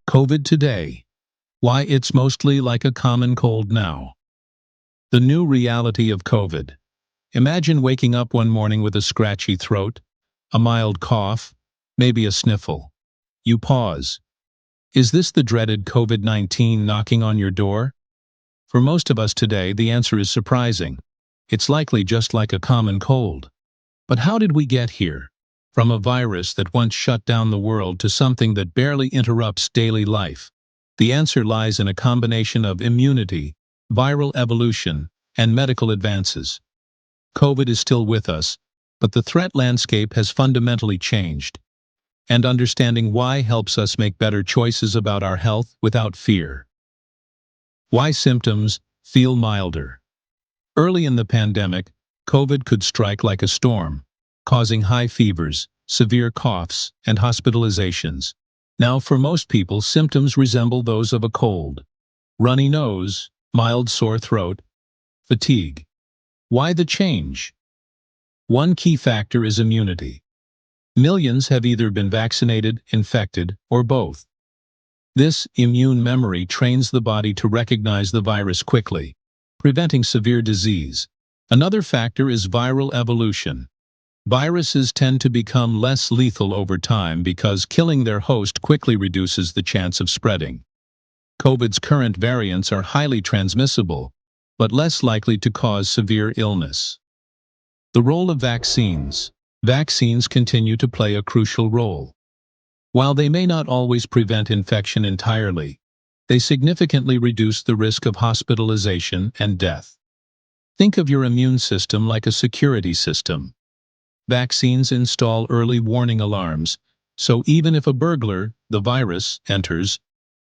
COVID today. Why it's mostly like a common cold now. The new reality of COVID. Imagine waking up one morning with a scratchy throat, a mild cough, maybe a sniffle. You pause. Is this the dreaded COVID-19 knocking on your door? For most of us today, the answer is surprising. It's likely just like a common cold. But how did we get here? From a virus that once shut down the world to something that barely interrupts daily life. The answer lies in a combination of immunity, viral evolution, and medical advances. COVID is still with us, but the threat landscape has fundamentally changed. And understanding why helps us make better choices about our health without fear. Why symptoms feel milder. Early in the pandemic, COVID could strike like a storm, causing high fevers, severe coughs, and hospitalizations. Now, for most people, symptoms resemble those of a cold. Runny nose, mild sore throat, fatigue. Why the change? One key factor is immunity. Millions have either been vaccinated, infected, or both. This immune memory trains the body to recognize the virus quickly, preventing severe disease. Another factor is viral evolution. Viruses tend to become less lethal over time because killing their host quickly reduces the chance of spreading. COVID's current variants are highly transmissible, but less likely to cause severe illness. The role of vaccines. Vaccines continue to play a crucial role. While they may not always prevent infection entirely, they significantly reduce the risk of hospitalization and death. Think of your immune system like a security system. Vaccines install early warning alarms, so even if a burglar, the virus, enters,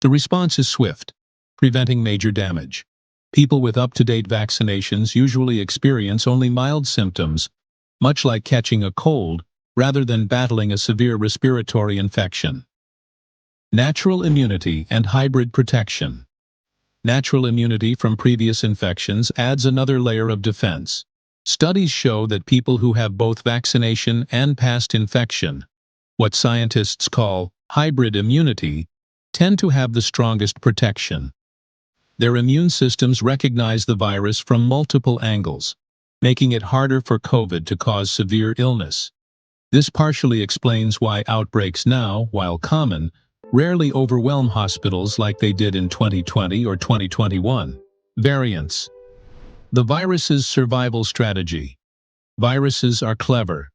the response is swift, preventing major damage. People with up-to-date vaccinations usually experience only mild symptoms, much like catching a cold, rather than battling a severe respiratory infection. Natural immunity and hybrid protection. Natural immunity from previous infections adds another layer of defense. Studies show that people who have both vaccination and past infection, what scientists call hybrid immunity, tend to have the strongest protection. Their immune systems recognize the virus from multiple angles, making it harder for COVID to cause severe illness. This partially explains why outbreaks now, while common, rarely overwhelm hospitals like they did in 2020 or 2021. Variants. The virus's survival strategy. Viruses are clever.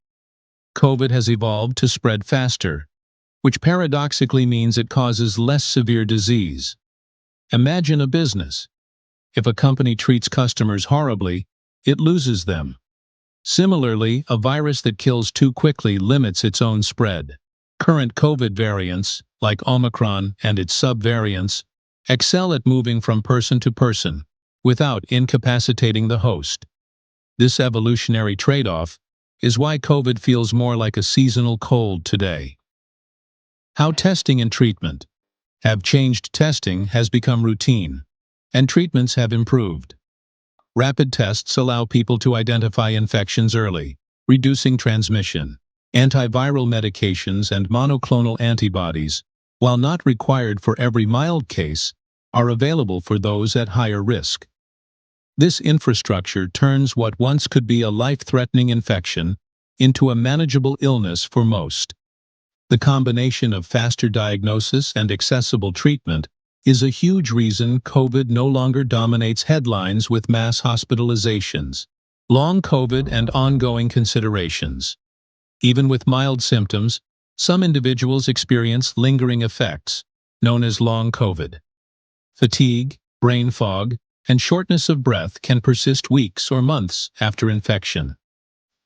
COVID has evolved to spread faster, which paradoxically means it causes less severe disease. Imagine a business. If a company treats customers horribly, it loses them. Similarly, a virus that kills too quickly limits its own spread. Current COVID variants, like Omicron and its subvariants, excel at moving from person to person, without incapacitating the host. This evolutionary trade-off is why COVID feels more like a seasonal cold today. How testing and treatment have changed. Testing has become routine, and treatments have improved. Rapid tests allow people to identify infections early, reducing transmission. Antiviral medications and monoclonal antibodies, while not required for every mild case, are available for those at higher risk. This infrastructure turns what once could be a life-threatening infection into a manageable illness for most. The combination of faster diagnosis and accessible treatment is a huge reason COVID no longer dominates headlines with mass hospitalizations. Long COVID and ongoing considerations. Even with mild symptoms, some individuals experience lingering effects, known as long COVID. Fatigue, brain fog, and shortness of breath can persist weeks or months after infection.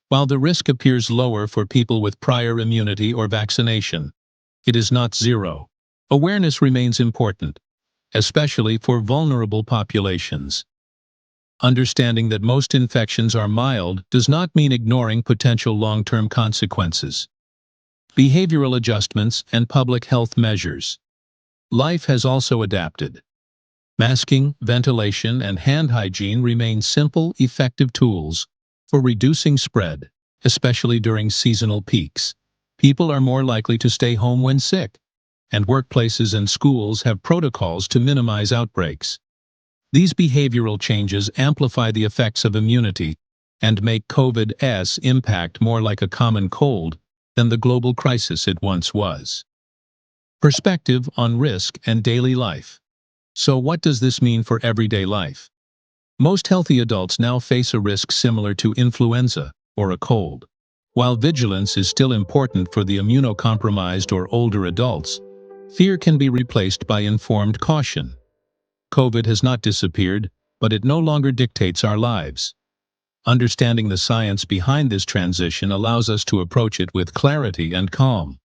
While the risk appears lower for people with prior immunity or vaccination, it is not zero. Awareness remains important, especially for vulnerable populations. Understanding that most infections are mild does not mean ignoring potential long-term consequences. Behavioral adjustments and public health measures. Life has also adapted. Masking, ventilation, and hand hygiene remain simple, effective tools for reducing spread, especially during seasonal peaks. People are more likely to stay home when sick, and workplaces and schools have protocols to minimize outbreaks. These behavioral changes amplify the effects of immunity and make COVID's impact more like a common cold than the global crisis it once was. Perspective on risk and daily life. So what does this mean for everyday life? Most healthy adults now face a risk similar to influenza or a cold. While vigilance is still important for the immunocompromised or older adults, fear can be replaced by informed caution. COVID has not disappeared, but it no longer dictates our lives. Understanding the science behind this transition allows us to approach it with clarity and calm.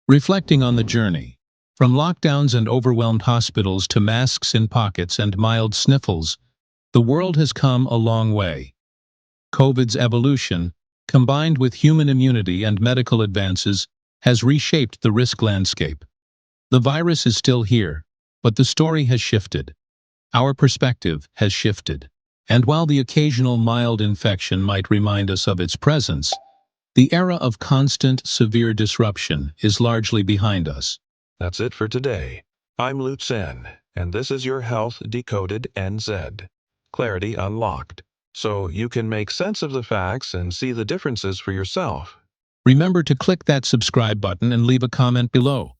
Reflecting on the journey. From lockdowns and overwhelmed hospitals to masks in pockets and mild sniffles, the world has come a long way. COVID's evolution, combined with human immunity and medical advances, has reshaped the risk landscape. The virus is still here, but the story has shifted. Our perspective has shifted. And while the occasional mild infection might remind us of its presence, the era of constant, severe disruption is largely behind us. That's it for today. I'm Lutz Sen, and this is your Health Decoded NZ. Clarity Unlocked. So you can make sense of the facts and see the differences for yourself. Remember to click that subscribe button and leave a comment below.